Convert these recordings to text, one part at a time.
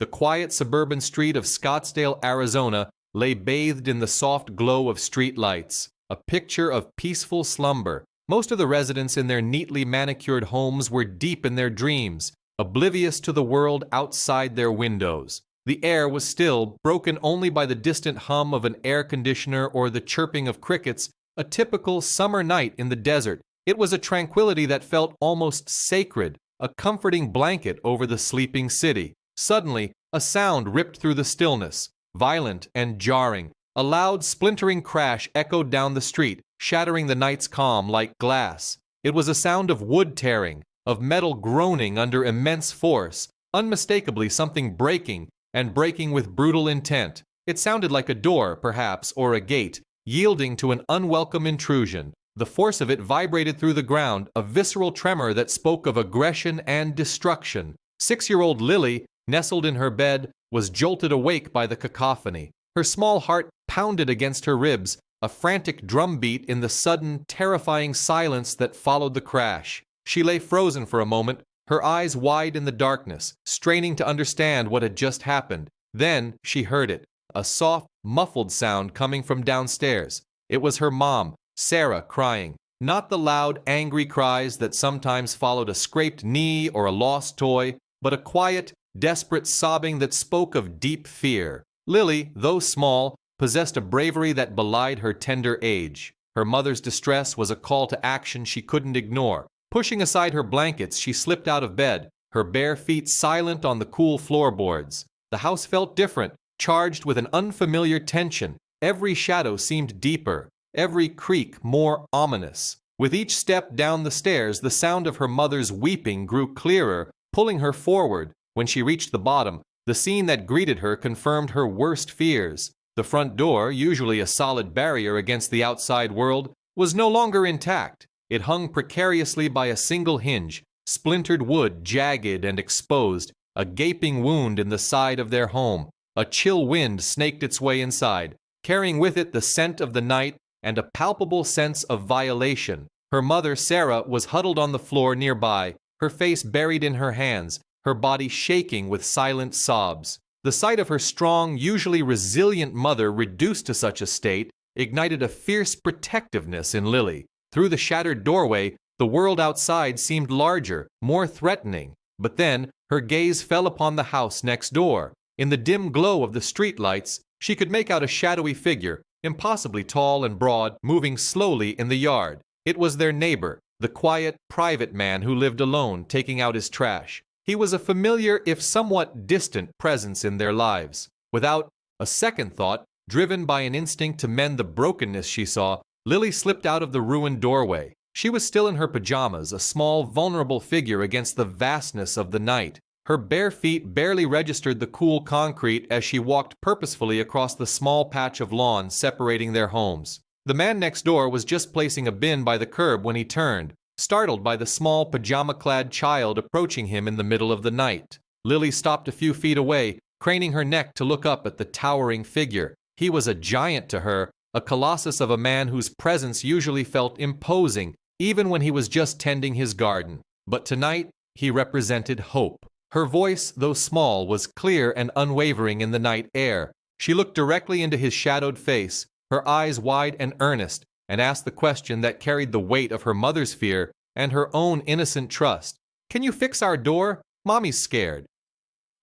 The quiet suburban street of Scottsdale, Arizona, lay bathed in the soft glow of street lights, a picture of peaceful slumber. Most of the residents in their neatly manicured homes were deep in their dreams, oblivious to the world outside their windows. The air was still, broken only by the distant hum of an air conditioner or the chirping of crickets, a typical summer night in the desert. It was a tranquility that felt almost sacred, a comforting blanket over the sleeping city. Suddenly, a sound ripped through the stillness, violent and jarring. A loud, splintering crash echoed down the street, shattering the night's calm like glass. It was a sound of wood tearing, of metal groaning under immense force, unmistakably something breaking, and breaking with brutal intent. It sounded like a door, perhaps, or a gate, yielding to an unwelcome intrusion. The force of it vibrated through the ground, a visceral tremor that spoke of aggression and destruction. 6-year-old Lily, nestled in her bed, was jolted awake by the cacophony. Her small heart pounded against her ribs, a frantic drumbeat in the sudden, terrifying silence that followed the crash. She lay frozen for a moment, her eyes wide in the darkness, straining to understand what had just happened. Then she heard it, a soft, muffled sound coming from downstairs. It was her mom, Sarah, crying. Not the loud, angry cries that sometimes followed a scraped knee or a lost toy, but a quiet, desperate sobbing that spoke of deep fear. Lily, though small, possessed a bravery that belied her tender age. Her mother's distress was a call to action she couldn't ignore. Pushing aside her blankets, she slipped out of bed, her bare feet silent on the cool floorboards. The house felt different, charged with an unfamiliar tension. Every shadow seemed deeper, every creak more ominous. With each step down the stairs, the sound of her mother's weeping grew clearer, pulling her forward. When she reached the bottom, the scene that greeted her confirmed her worst fears. The front door, usually a solid barrier against the outside world, was no longer intact. It hung precariously by a single hinge, splintered wood jagged and exposed, a gaping wound in the side of their home. A chill wind snaked its way inside, carrying with it the scent of the night and a palpable sense of violation. Her mother, Sarah, was huddled on the floor nearby, her face buried in her hands, her body shaking with silent sobs. The sight of her strong, usually resilient mother reduced to such a state ignited a fierce protectiveness in Lily. Through the shattered doorway, the world outside seemed larger, more threatening. But then, her gaze fell upon the house next door. In the dim glow of the streetlights, she could make out a shadowy figure, impossibly tall and broad, moving slowly in the yard. It was their neighbor, the quiet, private man who lived alone, taking out his trash. He was a familiar, if somewhat distant, presence in their lives. Without a second thought, driven by an instinct to mend the brokenness she saw, Lily slipped out of the ruined doorway. She was still in her pajamas, a small, vulnerable figure against the vastness of the night. Her bare feet barely registered the cool concrete as she walked purposefully across the small patch of lawn separating their homes. The man next door was just placing a bin by the curb when he turned, startled by the small pajama-clad child approaching him in the middle of the night. Lily stopped a few feet away, craning her neck to look up at the towering figure. He was a giant to her, a colossus of a man whose presence usually felt imposing, even when he was just tending his garden. But tonight, he represented hope. Her voice, though small, was clear and unwavering in the night air. She looked directly into his shadowed face, her eyes wide and earnest, and asked the question that carried the weight of her mother's fear and her own innocent trust. "Can you fix our door? Mommy's scared."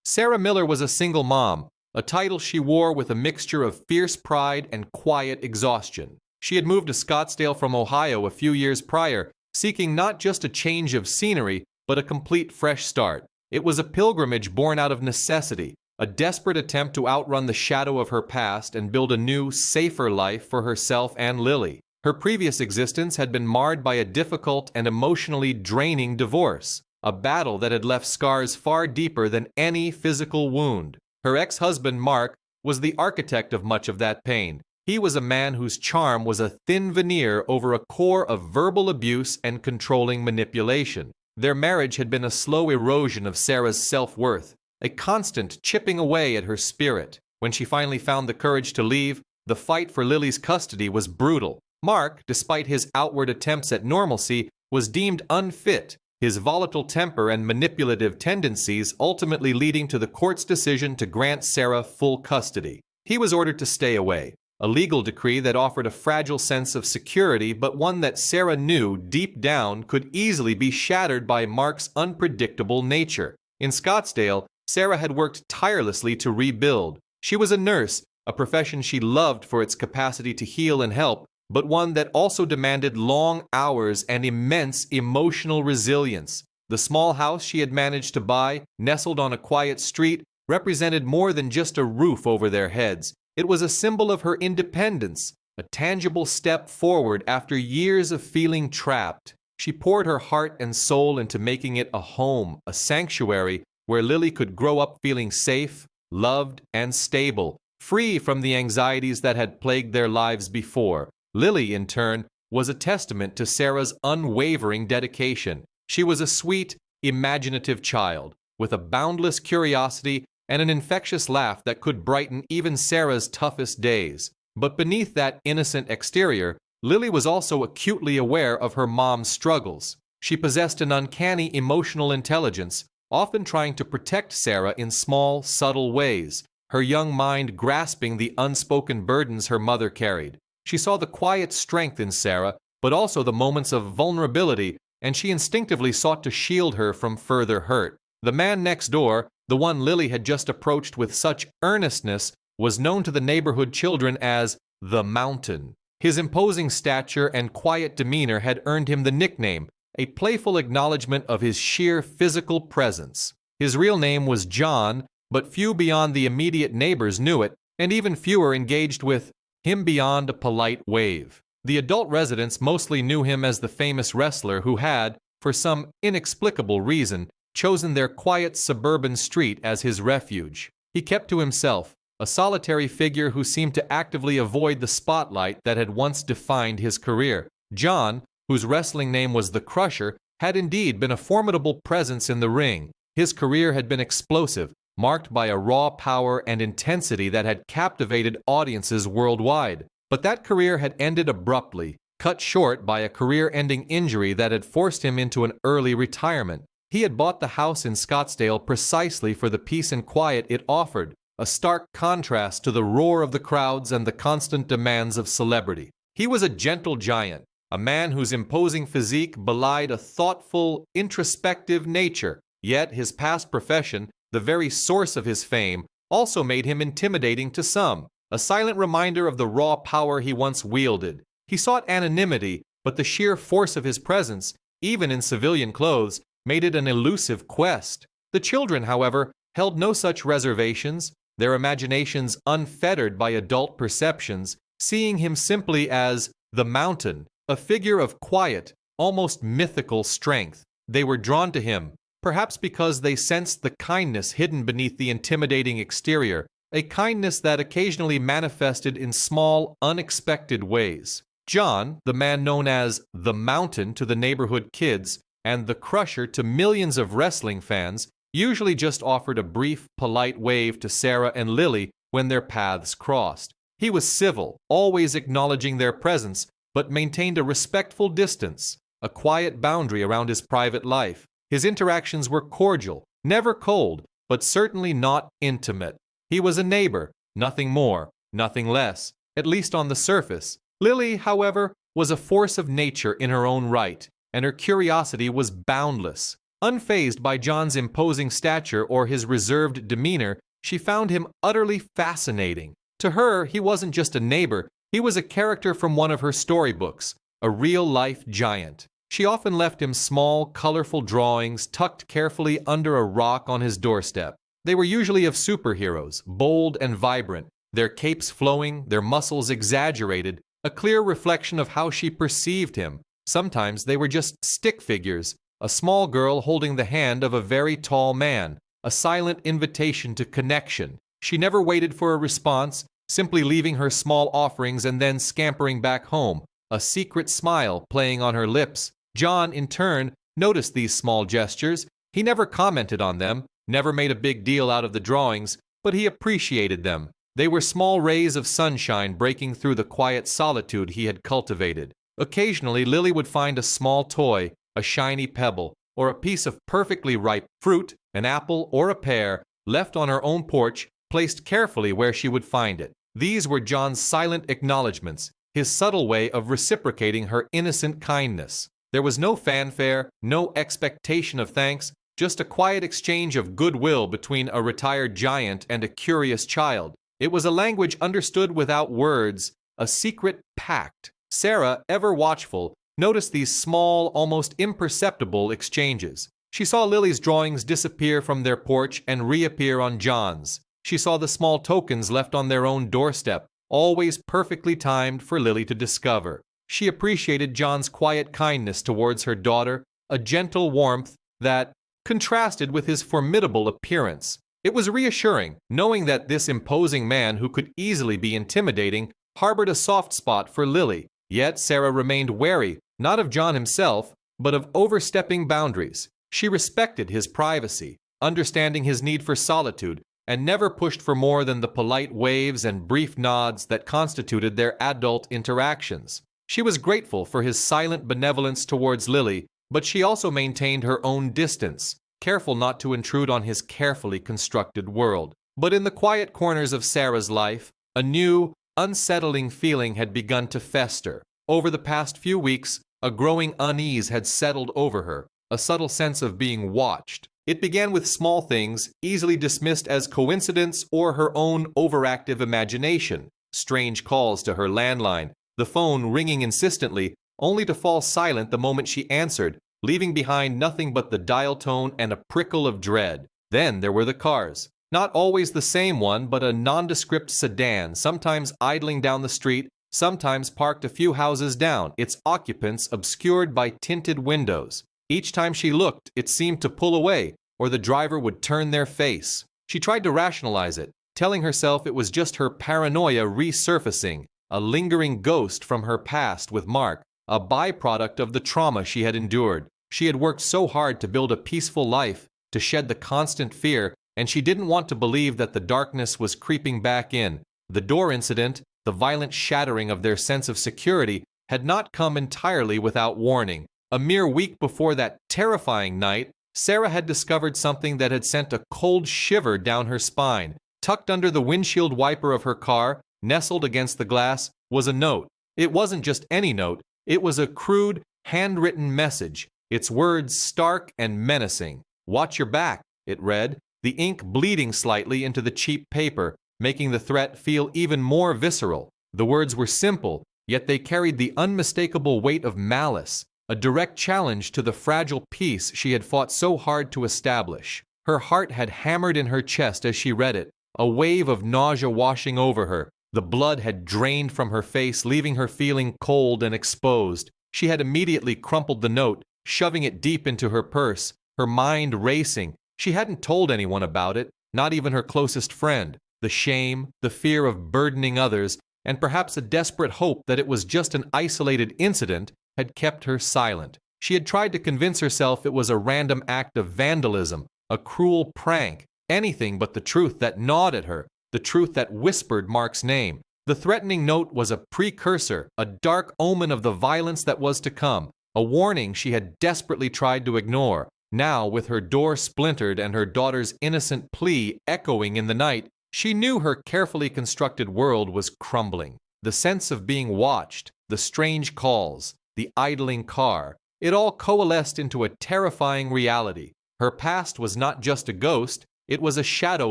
Sarah Miller was a single mom, a title she wore with a mixture of fierce pride and quiet exhaustion. She had moved to Scottsdale from Ohio a few years prior, seeking not just a change of scenery, but a complete fresh start. It was a pilgrimage born out of necessity, a desperate attempt to outrun the shadow of her past and build a new, safer life for herself and Lily. Her previous existence had been marred by a difficult and emotionally draining divorce, a battle that had left scars far deeper than any physical wound. Her ex-husband, Mark, was the architect of much of that pain. He was a man whose charm was a thin veneer over a core of verbal abuse and controlling manipulation. Their marriage had been a slow erosion of Sarah's self-worth, a constant chipping away at her spirit. When she finally found the courage to leave, the fight for Lily's custody was brutal. Mark, despite his outward attempts at normalcy, was deemed unfit, his volatile temper and manipulative tendencies ultimately leading to the court's decision to grant Sarah full custody. He was ordered to stay away, a legal decree that offered a fragile sense of security, but one that Sarah knew deep down could easily be shattered by Mark's unpredictable nature. In Scottsdale, Sarah had worked tirelessly to rebuild. She was a nurse, a profession she loved for its capacity to heal and help, but one that also demanded long hours and immense emotional resilience. The small house she had managed to buy, nestled on a quiet street, represented more than just a roof over their heads. It was a symbol of her independence, a tangible step forward after years of feeling trapped. She poured her heart and soul into making it a home, a sanctuary, where Lily could grow up feeling safe, loved, and stable, free from the anxieties that had plagued their lives before. Lily, in turn, was a testament to Sarah's unwavering dedication. She was a sweet, imaginative child, with a boundless curiosity and an infectious laugh that could brighten even Sarah's toughest days. But beneath that innocent exterior, Lily was also acutely aware of her mom's struggles. She possessed an uncanny emotional intelligence, often trying to protect Sarah in small, subtle ways, her young mind grasping the unspoken burdens her mother carried. She saw the quiet strength in Sarah, but also the moments of vulnerability, and she instinctively sought to shield her from further hurt. The man next door, the one Lily had just approached with such earnestness, was known to the neighborhood children as the Mountain. His imposing stature and quiet demeanor had earned him the nickname, a playful acknowledgement of his sheer physical presence. His real name was John, but few beyond the immediate neighbors knew it, and even fewer engaged with him beyond a polite wave. The adult residents mostly knew him as the famous wrestler who had, for some inexplicable reason, chosen their quiet suburban street as his refuge. He kept to himself, a solitary figure who seemed to actively avoid the spotlight that had once defined his career. John, whose wrestling name was the Crusher, had indeed been a formidable presence in the ring. His career had been explosive, marked by a raw power and intensity that had captivated audiences worldwide. But that career had ended abruptly, cut short by a career-ending injury that had forced him into an early retirement. He had bought the house in Scottsdale precisely for the peace and quiet it offered, a stark contrast to the roar of the crowds and the constant demands of celebrity. He was a gentle giant, a man whose imposing physique belied a thoughtful, introspective nature. Yet his past profession, the very source of his fame, also made him intimidating to some, a silent reminder of the raw power he once wielded. He sought anonymity, but the sheer force of his presence, even in civilian clothes, made it an elusive quest. The children, however, held no such reservations, their imaginations unfettered by adult perceptions, seeing him simply as the Mountain, a figure of quiet, almost mythical strength. They were drawn to him, perhaps because they sensed the kindness hidden beneath the intimidating exterior, a kindness that occasionally manifested in small, unexpected ways. John, the man known as the Mountain to the neighborhood kids, and the Crusher to millions of wrestling fans, usually just offered a brief, polite wave to Sarah and Lily when their paths crossed. He was civil, always acknowledging their presence, but maintained a respectful distance, a quiet boundary around his private life. His interactions were cordial, never cold, but certainly not intimate. He was a neighbor, nothing more, nothing less, at least on the surface. Lily, however, was a force of nature in her own right, and her curiosity was boundless. Unfazed by John's imposing stature or his reserved demeanor, she found him utterly fascinating. To her, he wasn't just a neighbor, he was a character from one of her storybooks, a real-life giant. She often left him small, colorful drawings tucked carefully under a rock on his doorstep. They were usually of superheroes, bold and vibrant, their capes flowing, their muscles exaggerated, a clear reflection of how she perceived him. Sometimes they were just stick figures, a small girl holding the hand of a very tall man, a silent invitation to connection. She never waited for a response, simply leaving her small offerings and then scampering back home, a secret smile playing on her lips. John, in turn, noticed these small gestures. He never commented on them, never made a big deal out of the drawings, but he appreciated them. They were small rays of sunshine breaking through the quiet solitude he had cultivated. Occasionally, Lily would find a small toy, a shiny pebble, or a piece of perfectly ripe fruit, an apple or a pear, left on her own porch, placed carefully where she would find it. These were John's silent acknowledgments, his subtle way of reciprocating her innocent kindness. There was no fanfare, no expectation of thanks, just a quiet exchange of goodwill between a retired giant and a curious child. It was a language understood without words, a secret pact. Sarah, ever watchful, noticed these small, almost imperceptible exchanges. She saw Lily's drawings disappear from their porch and reappear on John's. She saw the small tokens left on their own doorstep, always perfectly timed for Lily to discover. She appreciated John's quiet kindness towards her daughter, a gentle warmth that contrasted with his formidable appearance. It was reassuring, knowing that this imposing man who could easily be intimidating harbored a soft spot for Lily. Yet Sarah remained wary, not of John himself, but of overstepping boundaries. She respected his privacy, understanding his need for solitude, and never pushed for more than the polite waves and brief nods that constituted their adult interactions. She was grateful for his silent benevolence towards Lily, but she also maintained her own distance, careful not to intrude on his carefully constructed world. But in the quiet corners of Sarah's life, a new, unsettling feeling had begun to fester. Over the past few weeks, a growing unease had settled over her, a subtle sense of being watched. It began with small things, easily dismissed as coincidence or her own overactive imagination. Strange calls to her landline, the phone ringing insistently, only to fall silent the moment she answered, leaving behind nothing but the dial tone and a prickle of dread. Then there were the cars. Not always the same one, but a nondescript sedan, sometimes idling down the street, sometimes parked a few houses down, its occupants obscured by tinted windows. Each time she looked, it seemed to pull away, or the driver would turn their face. She tried to rationalize it, telling herself it was just her paranoia resurfacing, a lingering ghost from her past with Mark, a byproduct of the trauma she had endured. She had worked so hard to build a peaceful life, to shed the constant fear, and she didn't want to believe that the darkness was creeping back in. The door incident, the violent shattering of their sense of security, had not come entirely without warning. A mere week before that terrifying night, Sarah had discovered something that had sent a cold shiver down her spine. Tucked under the windshield wiper of her car, nestled against the glass, was a note. It wasn't just any note. It was a crude, handwritten message, its words stark and menacing. "Watch your back," it read, the ink bleeding slightly into the cheap paper, making the threat feel even more visceral. The words were simple, yet they carried the unmistakable weight of malice, a direct challenge to the fragile peace she had fought so hard to establish. Her heart had hammered in her chest as she read it, a wave of nausea washing over her. The blood had drained from her face, leaving her feeling cold and exposed. She had immediately crumpled the note, shoving it deep into her purse, her mind racing. She hadn't told anyone about it, not even her closest friend. The shame, the fear of burdening others, and perhaps a desperate hope that it was just an isolated incident had kept her silent. She had tried to convince herself it was a random act of vandalism, a cruel prank, anything but the truth that gnawed at her, the truth that whispered Mark's name. The threatening note was a precursor, a dark omen of the violence that was to come, a warning she had desperately tried to ignore. Now, with her door splintered and her daughter's innocent plea echoing in the night, she knew her carefully constructed world was crumbling. The sense of being watched, the strange calls, the idling car, it all coalesced into a terrifying reality. Her past was not just a ghost, it was a shadow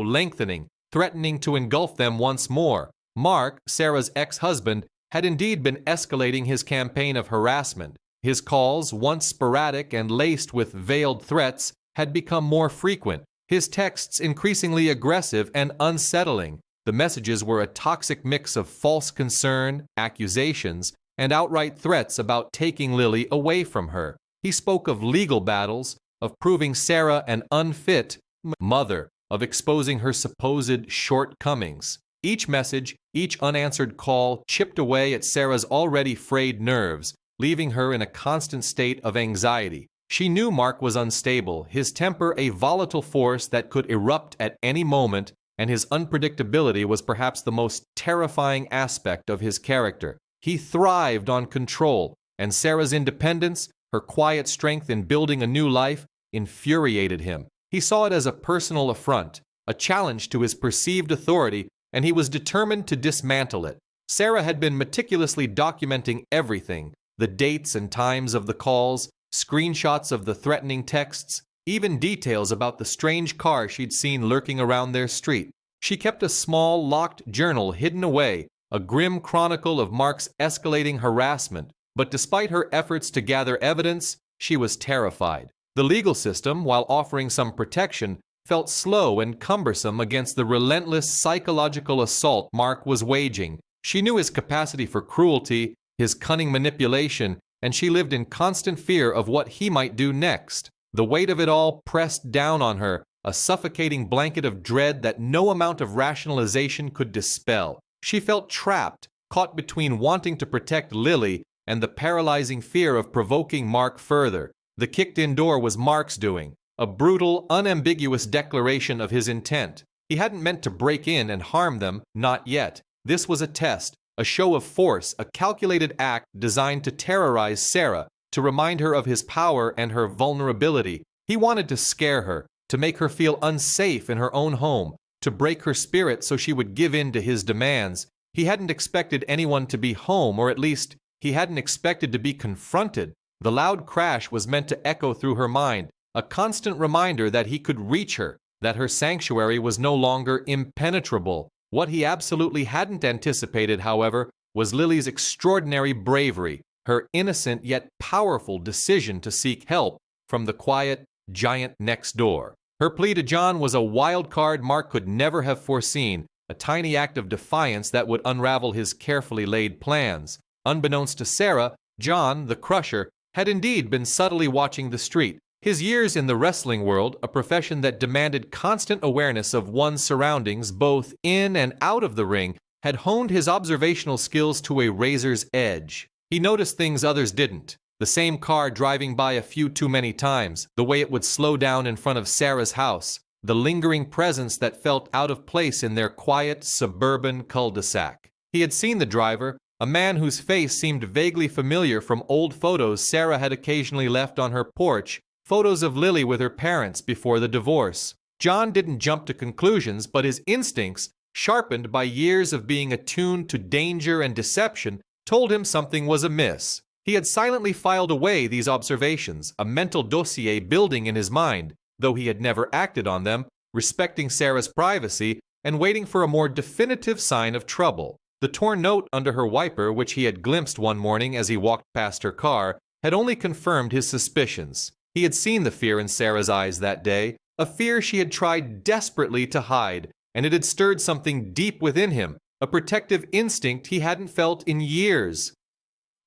lengthening, threatening to engulf them once more. Mark, Sarah's ex-husband, had indeed been escalating his campaign of harassment. His calls, once sporadic and laced with veiled threats, had become more frequent. His texts increasingly aggressive and unsettling. The messages were a toxic mix of false concern, accusations, and outright threats about taking Lily away from her. He spoke of legal battles, of proving Sarah an unfit mother, of exposing her supposed shortcomings. Each message, each unanswered call chipped away at Sarah's already frayed nerves, leaving her in a constant state of anxiety. She knew Mark was unstable, his temper a volatile force that could erupt at any moment, and his unpredictability was perhaps the most terrifying aspect of his character. He thrived on control, and Sarah's independence, her quiet strength in building a new life, infuriated him. He saw it as a personal affront, a challenge to his perceived authority, and he was determined to dismantle it. Sarah had been meticulously documenting everything, the dates and times of the calls, screenshots of the threatening texts, even details about the strange car she'd seen lurking around their street. She kept a small, locked journal hidden away, a grim chronicle of Mark's escalating harassment, but despite her efforts to gather evidence, she was terrified. The legal system, while offering some protection, felt slow and cumbersome against the relentless psychological assault Mark was waging. She knew his capacity for cruelty, his cunning manipulation, and she lived in constant fear of what he might do next. The weight of it all pressed down on her, a suffocating blanket of dread that no amount of rationalization could dispel. She felt trapped, caught between wanting to protect Lily and the paralyzing fear of provoking Mark further. The kicked-in door was Mark's doing, a brutal, unambiguous declaration of his intent. He hadn't meant to break in and harm them, not yet. This was a test, a show of force, a calculated act designed to terrorize Sarah, to remind her of his power and her vulnerability. He wanted to scare her, to make her feel unsafe in her own home, to break her spirit so she would give in to his demands. He hadn't expected anyone to be home, or at least, he hadn't expected to be confronted. The loud crash was meant to echo through her mind, a constant reminder that he could reach her, that her sanctuary was no longer impenetrable. What he absolutely hadn't anticipated, however, was Lily's extraordinary bravery, her innocent yet powerful decision to seek help from the quiet giant next door. Her plea to John was a wild card Mark could never have foreseen, a tiny act of defiance that would unravel his carefully laid plans. Unbeknownst to Sarah, John, the Crusher, had indeed been subtly watching the street. His years in the wrestling world, a profession that demanded constant awareness of one's surroundings both in and out of the ring, had honed his observational skills to a razor's edge. He noticed things others didn't. The same car driving by a few too many times, the way it would slow down in front of Sarah's house, the lingering presence that felt out of place in their quiet, suburban cul-de-sac. He had seen the driver, a man whose face seemed vaguely familiar from old photos Sarah had occasionally left on her porch, photos of Lily with her parents before the divorce. John didn't jump to conclusions, but his instincts, sharpened by years of being attuned to danger and deception, told him something was amiss. He had silently filed away these observations, a mental dossier building in his mind, though he had never acted on them, respecting Sarah's privacy and waiting for a more definitive sign of trouble. The torn note under her wiper, which he had glimpsed one morning as he walked past her car, had only confirmed his suspicions. He had seen the fear in Sarah's eyes that day, a fear she had tried desperately to hide, and it had stirred something deep within him, a protective instinct he hadn't felt in years.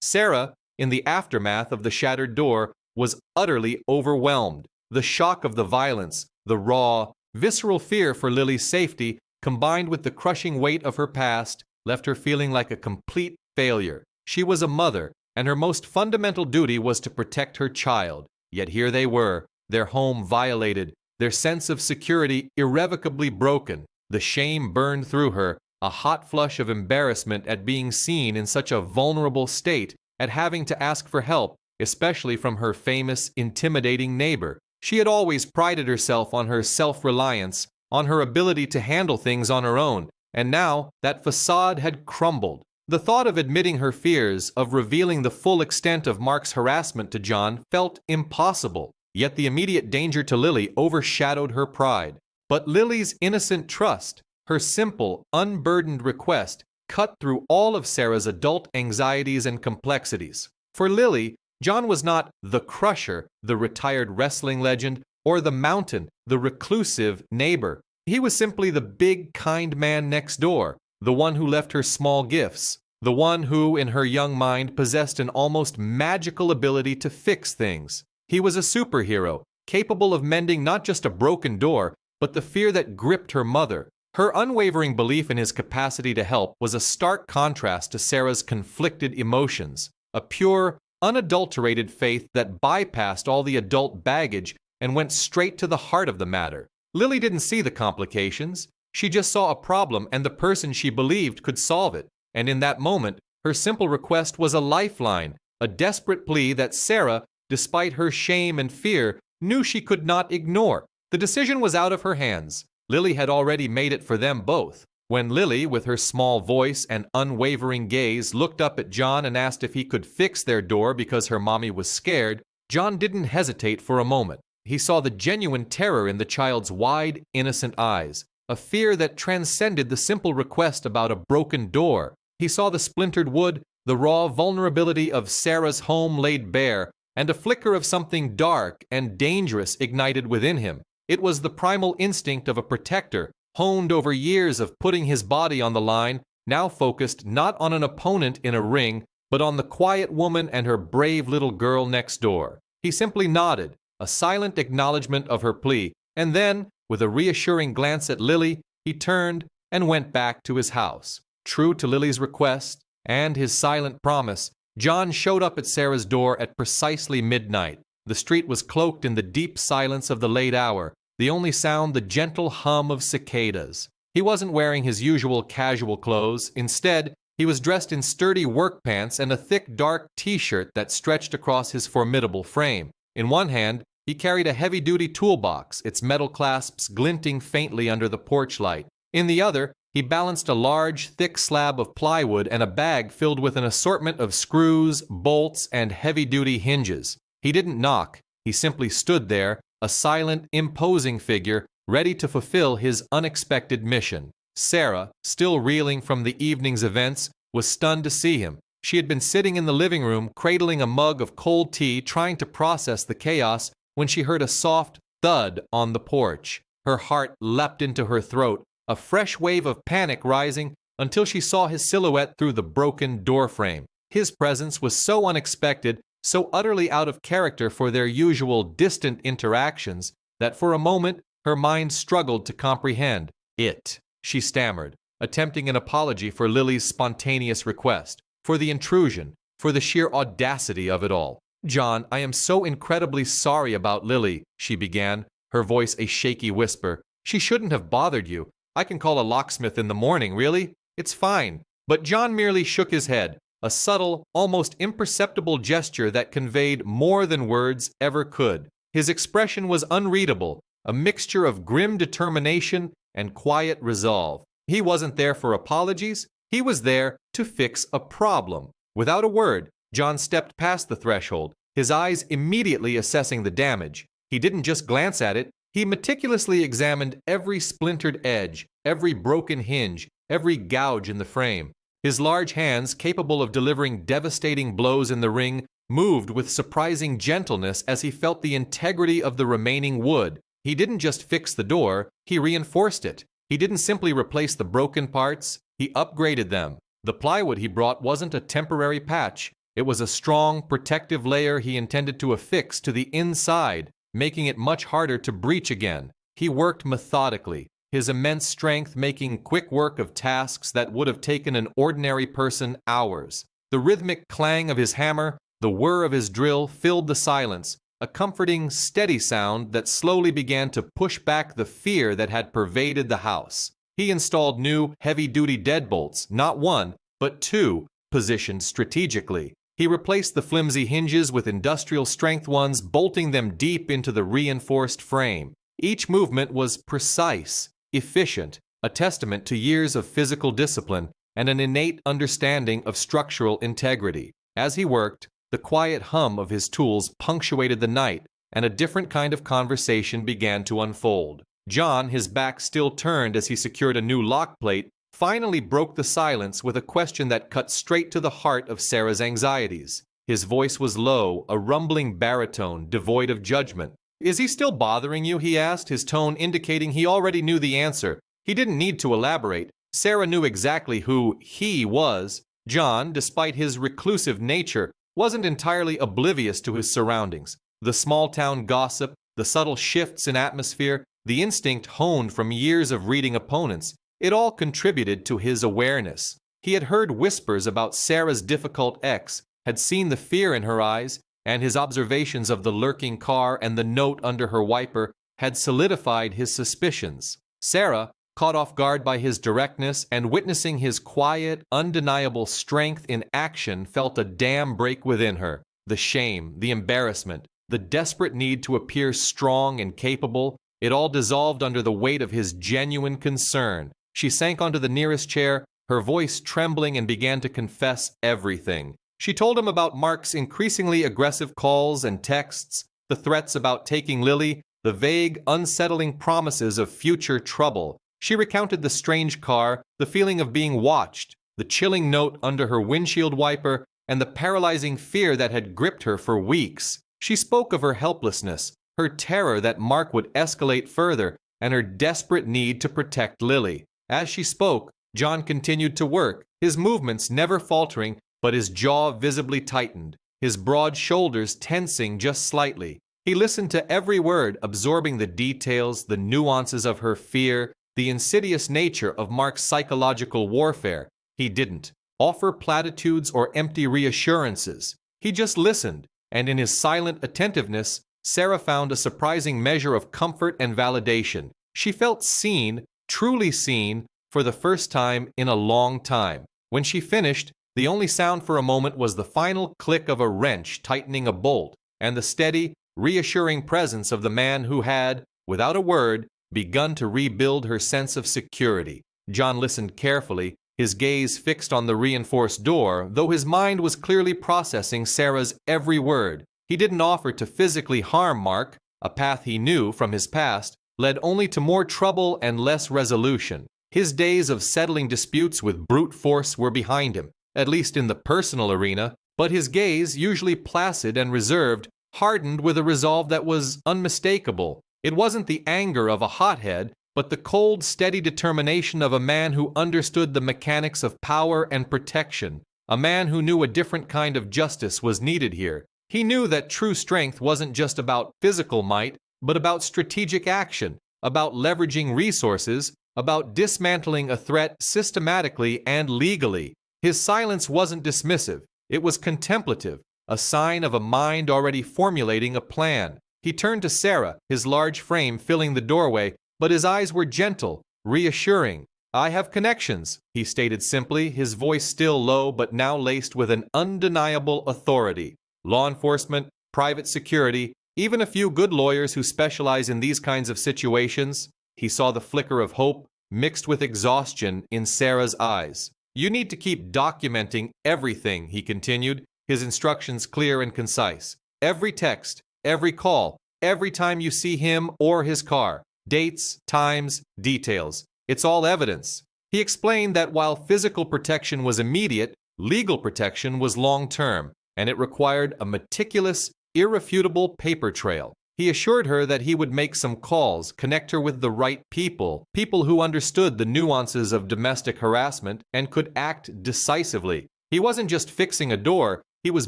Sarah, in the aftermath of the shattered door, was utterly overwhelmed. The shock of the violence, the raw, visceral fear for Lily's safety, combined with the crushing weight of her past, left her feeling like a complete failure. She was a mother, and her most fundamental duty was to protect her child. Yet here they were, their home violated, their sense of security irrevocably broken. The shame burned through her, a hot flush of embarrassment at being seen in such a vulnerable state, at having to ask for help, especially from her famous, intimidating neighbor. She had always prided herself on her self-reliance, on her ability to handle things on her own, and now that facade had crumbled. The thought of admitting her fears, of revealing the full extent of Mark's harassment to John, felt impossible, yet the immediate danger to Lily overshadowed her pride. But Lily's innocent trust, her simple, unburdened request, cut through all of Sarah's adult anxieties and complexities. For Lily, John was not the Crusher, the retired wrestling legend, or the Mountain, the reclusive neighbor. He was simply the big, kind man next door, the one who left her small gifts, the one who, in her young mind, possessed an almost magical ability to fix things. He was a superhero, capable of mending not just a broken door, but the fear that gripped her mother. Her unwavering belief in his capacity to help was a stark contrast to Sarah's conflicted emotions, a pure, unadulterated faith that bypassed all the adult baggage and went straight to the heart of the matter. Lily didn't see the complications. She just saw a problem and the person she believed could solve it. And in that moment, her simple request was a lifeline, a desperate plea that Sarah, despite her shame and fear, knew she could not ignore. The decision was out of her hands. Lily had already made it for them both. When Lily, with her small voice and unwavering gaze, looked up at John and asked if he could fix their door because her mommy was scared, John didn't hesitate for a moment. He saw the genuine terror in the child's wide, innocent eyes, a fear that transcended the simple request about a broken door. He saw the splintered wood, the raw vulnerability of Sarah's home laid bare, and a flicker of something dark and dangerous ignited within him. It was the primal instinct of a protector, honed over years of putting his body on the line, now focused not on an opponent in a ring, but on the quiet woman and her brave little girl next door. He simply nodded, a silent acknowledgement of her plea, and then, with a reassuring glance at Lily, he turned and went back to his house. True to Lily's request and his silent promise, John showed up at Sarah's door at precisely midnight. The street was cloaked in the deep silence of the late hour, the only sound the gentle hum of cicadas. He wasn't wearing his usual casual clothes. Instead, he was dressed in sturdy work pants and a thick dark t-shirt that stretched across his formidable frame. In one hand, he carried a heavy-duty toolbox, its metal clasps glinting faintly under the porch light. In the other, he balanced a large, thick slab of plywood and a bag filled with an assortment of screws, bolts, and heavy-duty hinges. He didn't knock. He simply stood there, a silent, imposing figure, ready to fulfill his unexpected mission. Sarah, still reeling from the evening's events, was stunned to see him. She had been sitting in the living room, cradling a mug of cold tea, trying to process the chaos, when she heard a soft thud on the porch. Her heart leapt into her throat, a fresh wave of panic rising, until she saw his silhouette through the broken doorframe. His presence was so unexpected, so utterly out of character for their usual distant interactions, that for a moment her mind struggled to comprehend it. She stammered, attempting an apology for Lily's spontaneous request, for the intrusion, for the sheer audacity of it all. "John, I am so incredibly sorry about Lily," she began, her voice a shaky whisper. "She shouldn't have bothered you. I can call a locksmith in the morning, really. It's fine." But John merely shook his head, a subtle, almost imperceptible gesture that conveyed more than words ever could. His expression was unreadable, a mixture of grim determination and quiet resolve. He wasn't there for apologies. He was there to fix a problem. Without a word, John stepped past the threshold, his eyes immediately assessing the damage. He didn't just glance at it. He meticulously examined every splintered edge, every broken hinge, every gouge in the frame. His large hands, capable of delivering devastating blows in the ring, moved with surprising gentleness as he felt the integrity of the remaining wood. He didn't just fix the door, he reinforced it. He didn't simply replace the broken parts, he upgraded them. The plywood he brought wasn't a temporary patch. It was a strong, protective layer he intended to affix to the inside, making it much harder to breach again. He worked methodically, his immense strength making quick work of tasks that would have taken an ordinary person hours. The rhythmic clang of his hammer, the whir of his drill filled the silence, a comforting, steady sound that slowly began to push back the fear that had pervaded the house. He installed new, heavy-duty deadbolts, not one, but two, positioned strategically. He replaced the flimsy hinges with industrial-strength ones, bolting them deep into the reinforced frame. Each movement was precise, efficient, a testament to years of physical discipline and an innate understanding of structural integrity. As he worked, the quiet hum of his tools punctuated the night, and a different kind of conversation began to unfold. John, his back still turned as he secured a new lock plate, finally broke the silence with a question that cut straight to the heart of Sarah's anxieties. His voice was low, a rumbling baritone, devoid of judgment. "Is he still bothering you?" he asked, his tone indicating he already knew the answer. He didn't need to elaborate. Sarah knew exactly who he was. John, despite his reclusive nature, wasn't entirely oblivious to his surroundings. The small-town gossip, the subtle shifts in atmosphere, the instinct honed from years of reading opponents, it all contributed to his awareness. He had heard whispers about Sarah's difficult ex, had seen the fear in her eyes, and his observations of the lurking car and the note under her wiper had solidified his suspicions. Sarah, caught off guard by his directness and witnessing his quiet, undeniable strength in action, felt a dam break within her. The shame, the embarrassment, the desperate need to appear strong and capable, it all dissolved under the weight of his genuine concern. She sank onto the nearest chair, her voice trembling, and began to confess everything. She told him about Mark's increasingly aggressive calls and texts, the threats about taking Lily, the vague, unsettling promises of future trouble. She recounted the strange car, the feeling of being watched, the chilling note under her windshield wiper, and the paralyzing fear that had gripped her for weeks. She spoke of her helplessness, her terror that Mark would escalate further, and her desperate need to protect Lily. As she spoke, John continued to work, his movements never faltering, but his jaw visibly tightened, his broad shoulders tensing just slightly. He listened to every word, absorbing the details, the nuances of her fear, the insidious nature of Mark's psychological warfare. He didn't offer platitudes or empty reassurances. He just listened, and in his silent attentiveness, Sarah found a surprising measure of comfort and validation. She felt seen, truly seen, for the first time in a long time. When she finished, the only sound for a moment was the final click of a wrench tightening a bolt, and the steady, reassuring presence of the man who had, without a word, begun to rebuild her sense of security. John listened carefully, his gaze fixed on the reinforced door, though his mind was clearly processing Sarah's every word. He didn't offer to physically harm Mark. A path he knew from his past led only to more trouble and less resolution. His days of settling disputes with brute force were behind him, at least in the personal arena, but his gaze, usually placid and reserved, hardened with a resolve that was unmistakable. It wasn't the anger of a hothead, but the cold, steady determination of a man who understood the mechanics of power and protection, a man who knew a different kind of justice was needed here. He knew that true strength wasn't just about physical might, but about strategic action, about leveraging resources, about dismantling a threat systematically and legally. His silence wasn't dismissive, it was contemplative, a sign of a mind already formulating a plan. He turned to Sarah, his large frame filling the doorway, but his eyes were gentle, reassuring. "I have connections," he stated simply, his voice still low but now laced with an undeniable authority. "Law enforcement, private security, even a few good lawyers who specialize in these kinds of situations." He saw the flicker of hope mixed with exhaustion in Sarah's eyes. "You need to keep documenting everything," he continued, his instructions clear and concise. "Every text, every call, every time you see him or his car. Dates, times, details. It's all evidence." He explained that while physical protection was immediate, legal protection was long-term, and it required a meticulous, irrefutable paper trail. He assured her that he would make some calls, connect her with the right people, people who understood the nuances of domestic harassment and could act decisively. He wasn't just fixing a door, he was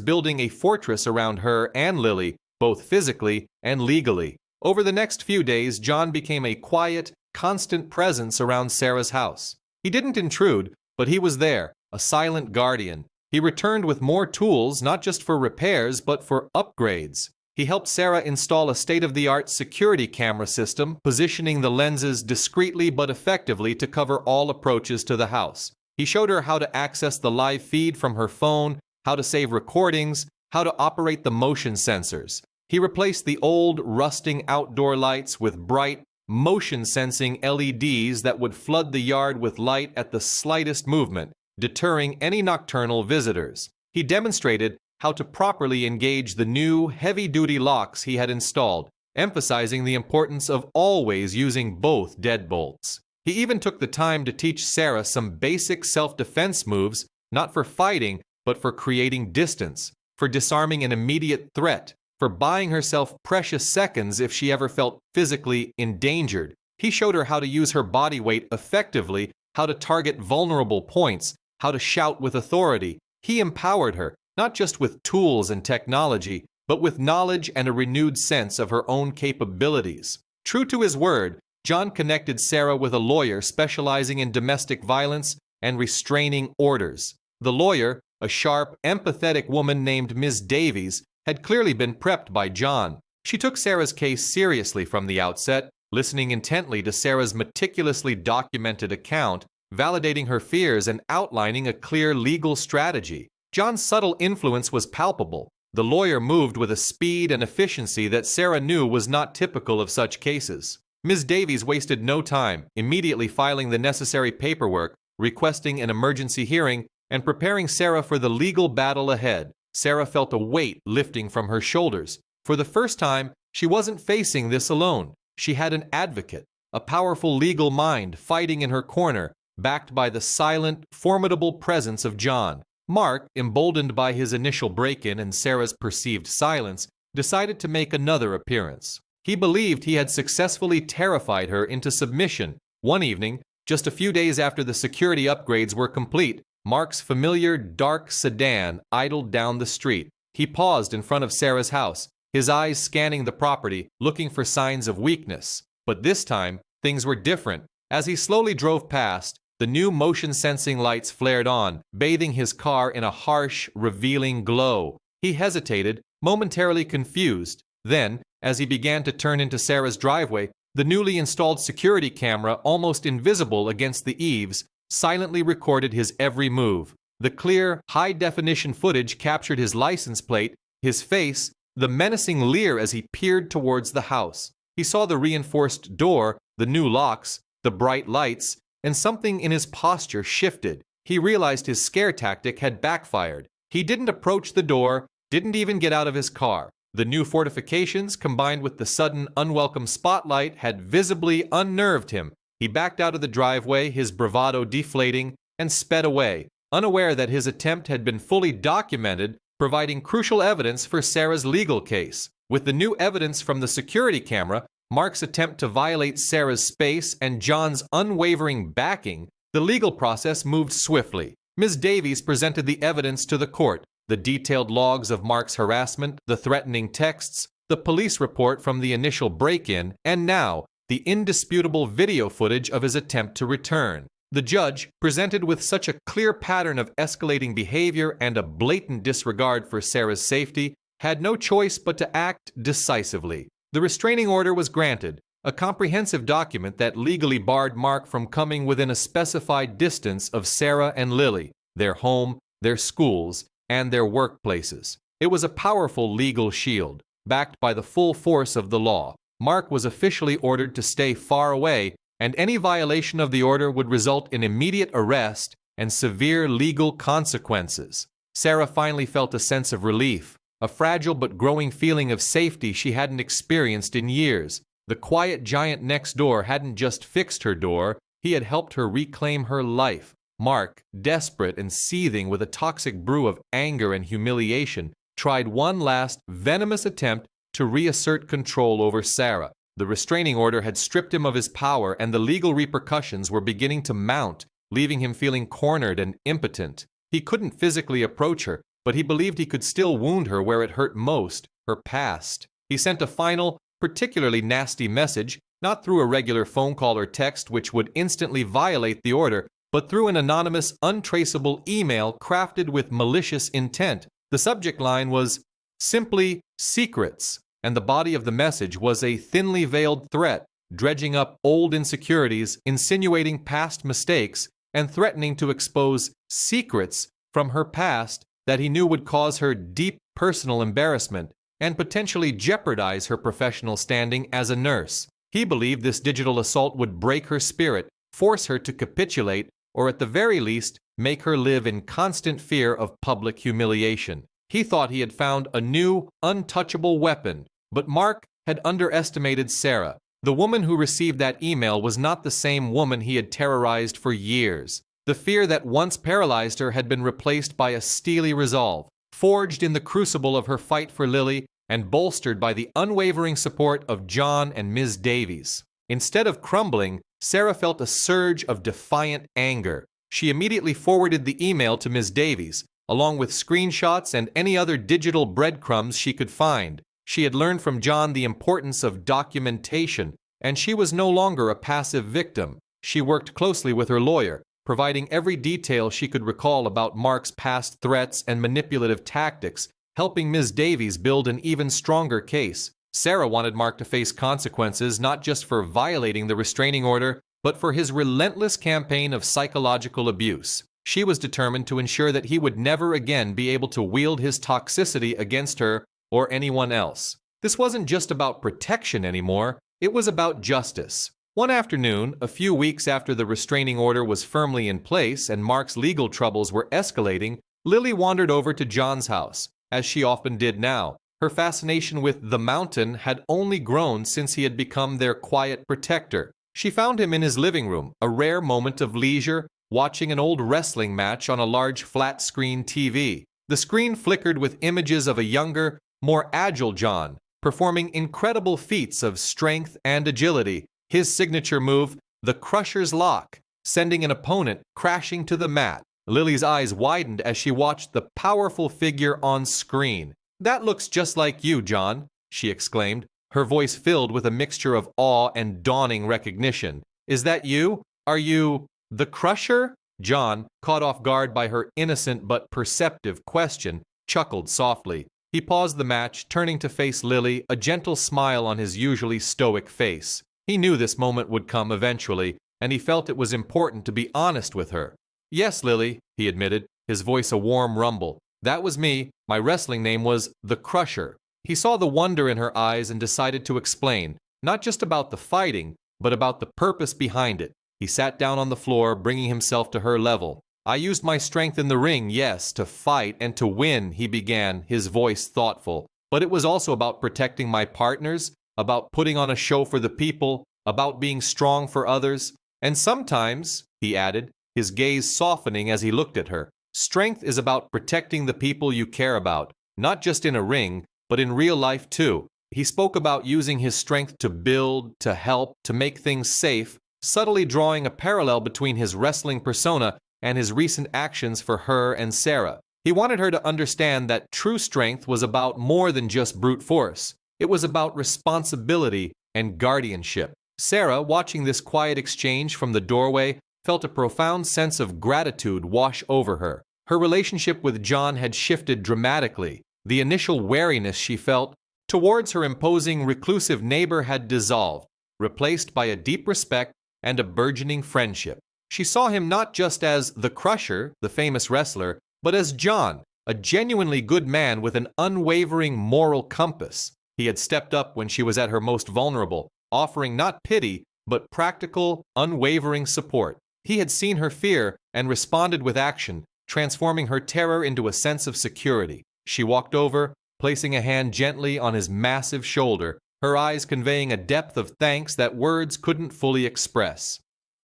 building a fortress around her and Lily, both physically and legally. Over the next few days, John became a quiet, constant presence around Sarah's house. He didn't intrude, but he was there, a silent guardian. He returned with more tools, not just for repairs, but for upgrades. He helped Sarah install a state-of-the-art security camera system, positioning the lenses discreetly but effectively to cover all approaches to the house. He showed her how to access the live feed from her phone, how to save recordings, how to operate the motion sensors. He replaced the old, rusting outdoor lights with bright, motion-sensing LEDs that would flood the yard with light at the slightest movement, deterring any nocturnal visitors. He demonstrated how to properly engage the new, heavy-duty locks he had installed, emphasizing the importance of always using both deadbolts. He even took the time to teach Sarah some basic self-defense moves, not for fighting, but for creating distance, for disarming an immediate threat, for buying herself precious seconds if she ever felt physically endangered. He showed her how to use her body weight effectively, how to target vulnerable points, how to shout with authority. He empowered her, not just with tools and technology, but with knowledge and a renewed sense of her own capabilities. True to his word, John connected Sarah with a lawyer specializing in domestic violence and restraining orders. The lawyer, a sharp, empathetic woman named Ms. Davies, had clearly been prepped by John. She took Sarah's case seriously from the outset, listening intently to Sarah's meticulously documented account, validating her fears and outlining a clear legal strategy. John's subtle influence was palpable. The lawyer moved with a speed and efficiency that Sarah knew was not typical of such cases. Ms. Davies wasted no time, immediately filing the necessary paperwork, requesting an emergency hearing, and preparing Sarah for the legal battle ahead. Sarah felt a weight lifting from her shoulders. For the first time, she wasn't facing this alone. She had an advocate, a powerful legal mind fighting in her corner, backed by the silent, formidable presence of John. Mark, emboldened by his initial break-in and Sarah's perceived silence, decided to make another appearance. He believed he had successfully terrified her into submission. One evening, just a few days after the security upgrades were complete, Mark's familiar dark sedan idled down the street. He paused in front of Sarah's house, his eyes scanning the property, looking for signs of weakness. But this time, things were different. As he slowly drove past, the new motion-sensing lights flared on, bathing his car in a harsh, revealing glow. He hesitated, momentarily confused. Then, as he began to turn into Sarah's driveway, the newly installed security camera, almost invisible against the eaves, silently recorded his every move. The clear, high-definition footage captured his license plate, his face, the menacing leer as he peered towards the house. He saw the reinforced door, the new locks, the bright lights, and something in his posture shifted. He realized his scare tactic had backfired. He didn't approach the door, didn't even get out of his car. The new fortifications, combined with the sudden unwelcome spotlight, had visibly unnerved him. He backed out of the driveway, his bravado deflating, and sped away, unaware that his attempt had been fully documented, providing crucial evidence for Sarah's legal case. With the new evidence from the security camera, Mark's attempt to violate Sarah's space, and John's unwavering backing, the legal process moved swiftly. Ms. Davies presented the evidence to the court, the detailed logs of Mark's harassment, the threatening texts, the police report from the initial break-in, and now, the indisputable video footage of his attempt to return. The judge, presented with such a clear pattern of escalating behavior and a blatant disregard for Sarah's safety, had no choice but to act decisively. The restraining order was granted, a comprehensive document that legally barred Mark from coming within a specified distance of Sarah and Lily, their home, their schools, and their workplaces. It was a powerful legal shield, backed by the full force of the law. Mark was officially ordered to stay far away, and any violation of the order would result in immediate arrest and severe legal consequences. Sarah finally felt a sense of relief, a fragile but growing feeling of safety she hadn't experienced in years. The quiet giant next door hadn't just fixed her door, he had helped her reclaim her life. Mark, desperate and seething with a toxic brew of anger and humiliation, tried one last venomous attempt to reassert control over Sarah. The restraining order had stripped him of his power, and the legal repercussions were beginning to mount, leaving him feeling cornered and impotent. He couldn't physically approach her, but he believed he could still wound her where it hurt most, her past. He sent a final, particularly nasty message, not through a regular phone call or text which would instantly violate the order, but through an anonymous, untraceable email crafted with malicious intent. The subject line was simply "secrets," and the body of the message was a thinly veiled threat, dredging up old insecurities, insinuating past mistakes, and threatening to expose secrets from her past that he knew would cause her deep personal embarrassment and potentially jeopardize her professional standing as a nurse. He believed this digital assault would break her spirit, force her to capitulate, or at the very least, make her live in constant fear of public humiliation. He thought he had found a new, untouchable weapon, but Mark had underestimated Sarah. The woman who received that email was not the same woman he had terrorized for years. The fear that once paralyzed her had been replaced by a steely resolve, forged in the crucible of her fight for Lily and bolstered by the unwavering support of John and Ms. Davies. Instead of crumbling, Sarah felt a surge of defiant anger. She immediately forwarded the email to Ms. Davies, along with screenshots and any other digital breadcrumbs she could find. She had learned from John the importance of documentation, and she was no longer a passive victim. She worked closely with her lawyer, providing every detail she could recall about Mark's past threats and manipulative tactics, helping Ms. Davies build an even stronger case. Sarah wanted Mark to face consequences not just for violating the restraining order, but for his relentless campaign of psychological abuse. She was determined to ensure that he would never again be able to wield his toxicity against her or anyone else. This wasn't just about protection anymore, it was about justice. One afternoon, a few weeks after the restraining order was firmly in place and Mark's legal troubles were escalating, Lily wandered over to John's house, as she often did now. Her fascination with the Mountain had only grown since he had become their quiet protector. She found him in his living room, a rare moment of leisure, watching an old wrestling match on a large flat-screen TV. The screen flickered with images of a younger, more agile John, performing incredible feats of strength and agility. His signature move, the Crusher's Lock, sending an opponent crashing to the mat. Lily's eyes widened as she watched the powerful figure on screen. "That looks just like you, John," she exclaimed, her voice filled with a mixture of awe and dawning recognition. "Is that you? Are you the Crusher?" John, caught off guard by her innocent but perceptive question, chuckled softly. He paused the match, turning to face Lily, a gentle smile on his usually stoic face. He knew this moment would come eventually, and he felt it was important to be honest with her. "Yes, Lily," he admitted, his voice a warm rumble. "That was me. My wrestling name was The Crusher." He saw the wonder in her eyes and decided to explain, not just about the fighting, but about the purpose behind it. He sat down on the floor, bringing himself to her level. "I used my strength in the ring, yes, to fight and to win," he began, his voice thoughtful. "But it was also about protecting my partners, about putting on a show for the people, about being strong for others. And sometimes," he added, his gaze softening as he looked at her, "strength is about protecting the people you care about, not just in a ring, but in real life too." He spoke about using his strength to build, to help, to make things safe, subtly drawing a parallel between his wrestling persona and his recent actions for her and Sarah. He wanted her to understand that true strength was about more than just brute force. It was about responsibility and guardianship. Sarah, watching this quiet exchange from the doorway, felt a profound sense of gratitude wash over her. Her relationship with John had shifted dramatically. The initial wariness she felt towards her imposing, reclusive neighbor had dissolved, replaced by a deep respect and a burgeoning friendship. She saw him not just as the Crusher, the famous wrestler, but as John, a genuinely good man with an unwavering moral compass. He had stepped up when she was at her most vulnerable, offering not pity, but practical, unwavering support. He had seen her fear and responded with action, transforming her terror into a sense of security. She walked over, placing a hand gently on his massive shoulder, her eyes conveying a depth of thanks that words couldn't fully express.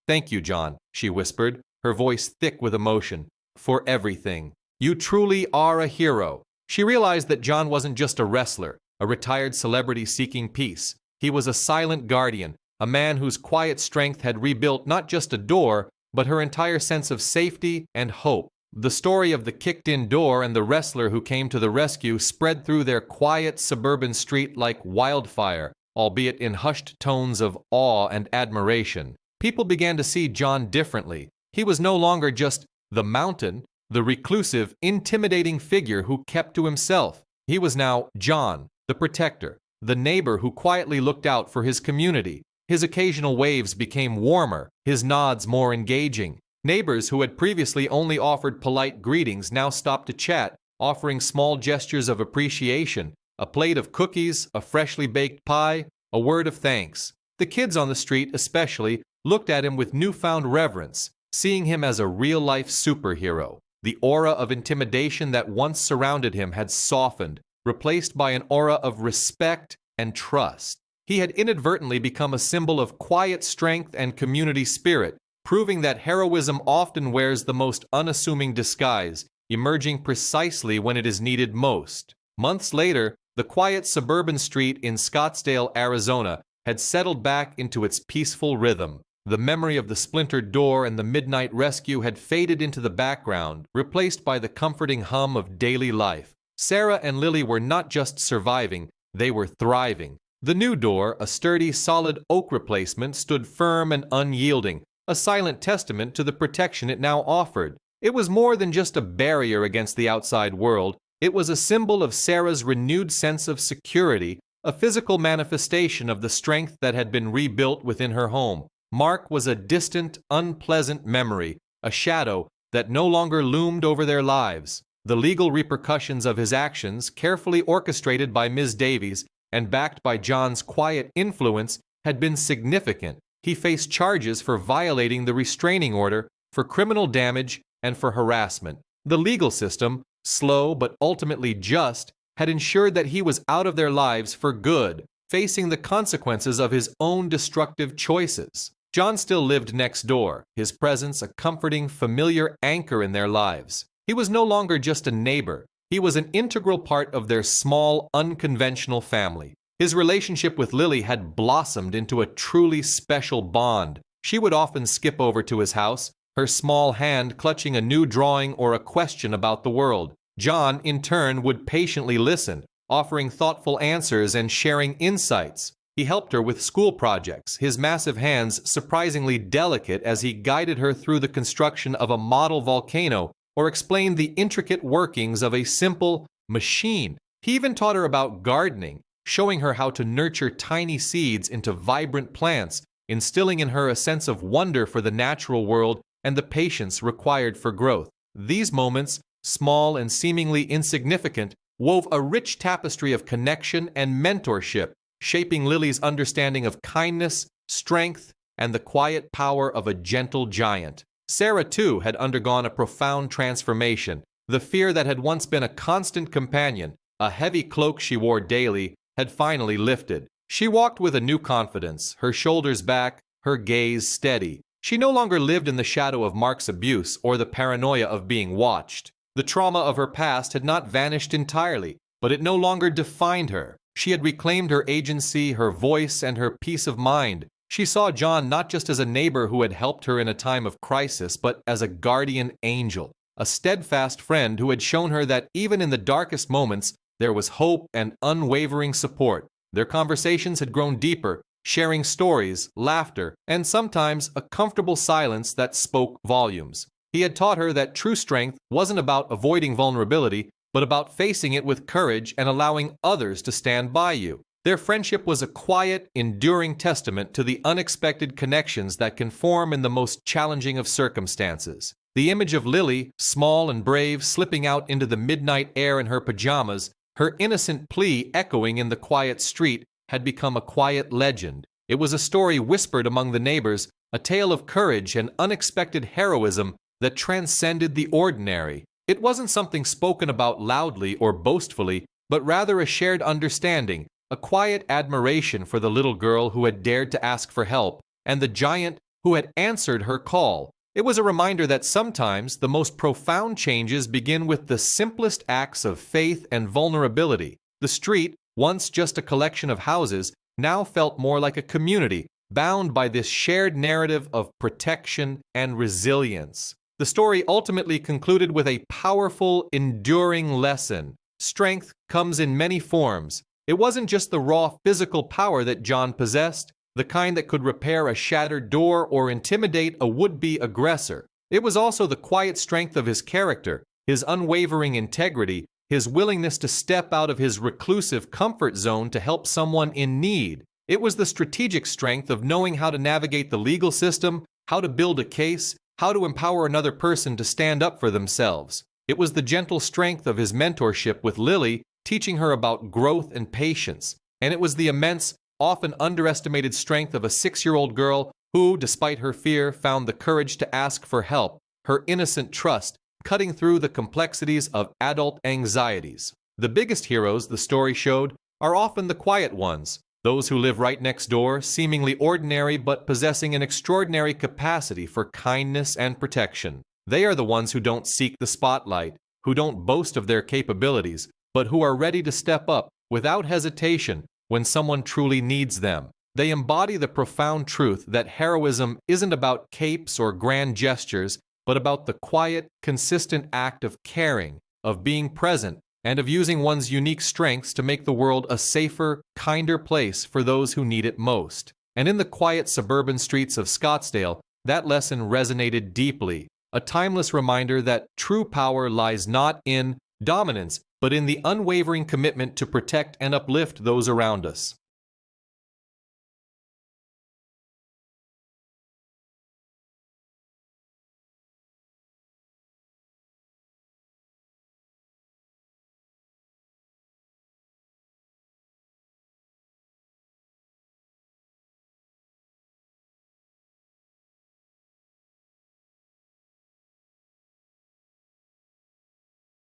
"Thank you, John," she whispered, her voice thick with emotion, "for everything. You truly are a hero." She realized that John wasn't just a wrestler, a retired celebrity seeking peace. He was a silent guardian, a man whose quiet strength had rebuilt not just a door, but her entire sense of safety and hope. The story of the kicked-in door and the wrestler who came to the rescue spread through their quiet suburban street like wildfire, albeit in hushed tones of awe and admiration. People began to see John differently. He was no longer just the Mountain, the reclusive, intimidating figure who kept to himself. He was now John, the protector, the neighbor who quietly looked out for his community. His occasional waves became warmer, his nods more engaging. Neighbors who had previously only offered polite greetings now stopped to chat, offering small gestures of appreciation, a plate of cookies, a freshly baked pie, a word of thanks. The kids on the street especially looked at him with newfound reverence, seeing him as a real-life superhero. The aura of intimidation that once surrounded him had softened, replaced by an aura of respect and trust. He had inadvertently become a symbol of quiet strength and community spirit, proving that heroism often wears the most unassuming disguise, emerging precisely when it is needed most. Months later, the quiet suburban street in Scottsdale, Arizona, had settled back into its peaceful rhythm. The memory of the splintered door and the midnight rescue had faded into the background, replaced by the comforting hum of daily life. Sarah and Lily were not just surviving, they were thriving. The new door, a sturdy, solid oak replacement, stood firm and unyielding, a silent testament to the protection it now offered. It was more than just a barrier against the outside world. It was a symbol of Sarah's renewed sense of security, a physical manifestation of the strength that had been rebuilt within her home. Mark was a distant, unpleasant memory, a shadow that no longer loomed over their lives. The legal repercussions of his actions, carefully orchestrated by Ms. Davies and backed by John's quiet influence, had been significant. He faced charges for violating the restraining order, for criminal damage, and for harassment. The legal system, slow but ultimately just, had ensured that he was out of their lives for good, facing the consequences of his own destructive choices. John still lived next door, his presence a comforting, familiar anchor in their lives. He was no longer just a neighbor. He was an integral part of their small, unconventional family. His relationship with Lily had blossomed into a truly special bond. She would often skip over to his house, her small hand clutching a new drawing or a question about the world. John, in turn, would patiently listen, offering thoughtful answers and sharing insights. He helped her with school projects, his massive hands surprisingly delicate as he guided her through the construction of a model volcano or explained the intricate workings of a simple machine. He even taught her about gardening, showing her how to nurture tiny seeds into vibrant plants, instilling in her a sense of wonder for the natural world and the patience required for growth. These moments, small and seemingly insignificant, wove a rich tapestry of connection and mentorship, shaping Lily's understanding of kindness, strength, and the quiet power of a gentle giant. Sarah, too, had undergone a profound transformation. The fear that had once been a constant companion, a heavy cloak she wore daily, had finally lifted. She walked with a new confidence, her shoulders back, her gaze steady. She no longer lived in the shadow of Mark's abuse or the paranoia of being watched. The trauma of her past had not vanished entirely, but it no longer defined her. She had reclaimed her agency, her voice, and her peace of mind. She saw John not just as a neighbor who had helped her in a time of crisis, but as a guardian angel, a steadfast friend who had shown her that even in the darkest moments, there was hope and unwavering support. Their conversations had grown deeper, sharing stories, laughter, and sometimes a comfortable silence that spoke volumes. He had taught her that true strength wasn't about avoiding vulnerability, but about facing it with courage and allowing others to stand by you. Their friendship was a quiet, enduring testament to the unexpected connections that can form in the most challenging of circumstances. The image of Lily, small and brave, slipping out into the midnight air in her pajamas, her innocent plea echoing in the quiet street, had become a quiet legend. It was a story whispered among the neighbors, a tale of courage and unexpected heroism that transcended the ordinary. It wasn't something spoken about loudly or boastfully, but rather a shared understanding, a quiet admiration for the little girl who had dared to ask for help, and the giant who had answered her call. It was a reminder that sometimes the most profound changes begin with the simplest acts of faith and vulnerability. The street, once just a collection of houses, now felt more like a community, bound by this shared narrative of protection and resilience. The story ultimately concluded with a powerful, enduring lesson. Strength comes in many forms. It wasn't just the raw physical power that John possessed, the kind that could repair a shattered door or intimidate a would-be aggressor. It was also the quiet strength of his character, his unwavering integrity, his willingness to step out of his reclusive comfort zone to help someone in need. It was the strategic strength of knowing how to navigate the legal system, how to build a case, how to empower another person to stand up for themselves. It was the gentle strength of his mentorship with Lily, teaching her about growth and patience. And it was the immense, often underestimated strength of a 6-year-old girl who, despite her fear, found the courage to ask for help, her innocent trust cutting through the complexities of adult anxieties. The biggest heroes, the story showed, are often the quiet ones, those who live right next door, seemingly ordinary but possessing an extraordinary capacity for kindness and protection. They are the ones who don't seek the spotlight, who don't boast of their capabilities, but who are ready to step up, without hesitation, when someone truly needs them. They embody the profound truth that heroism isn't about capes or grand gestures, but about the quiet, consistent act of caring, of being present, and of using one's unique strengths to make the world a safer, kinder place for those who need it most. And in the quiet suburban streets of Scottsdale, that lesson resonated deeply, a timeless reminder that true power lies not in dominance, but in the unwavering commitment to protect and uplift those around us.